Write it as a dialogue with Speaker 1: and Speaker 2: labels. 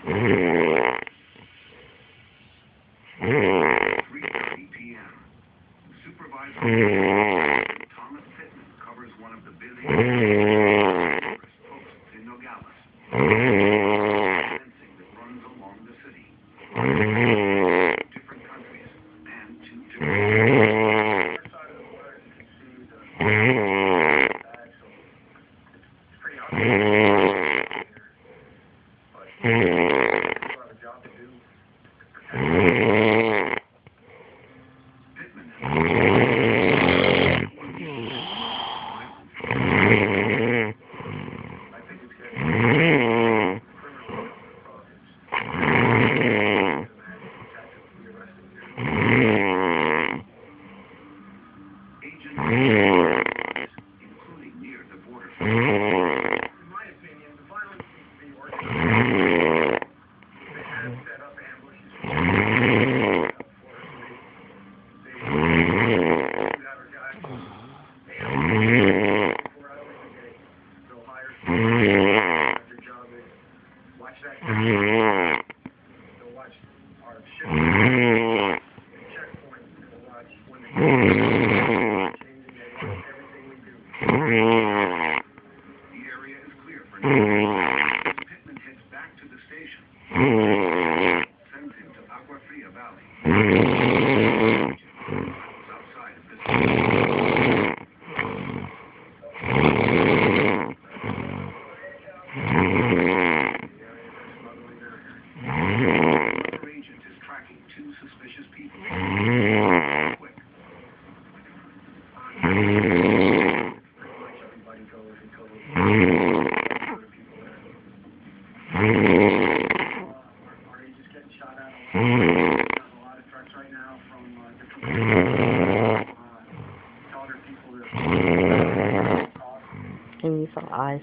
Speaker 1: 3:30 p.m. Supervisor Thomas Pittman covers one of the busiest tourist posts in Nogales, fencing that runs along the city. Different countries and two different side of the water, you can see the bag, so it's pretty hard here, but we have a job to do to protect Pittman. I think it's getting including near the border. In my opinion, the violence needs to be organized. They have set up ambushes. They have a guy. Before out of the gate, they'll hire someone. Their job is watch that. They'll watch our ship checkpoint. They'll watch when they changing everything we do. The area is clear for now. Pittman heads back to the station. Sends him to Agua Fria Valley. Outside of this. Another agent is tracking two suspicious people. Quick. Everybody goes until our agents getting shot at. A lot of trucks right now from different tell other people that
Speaker 2: And you saw eyes.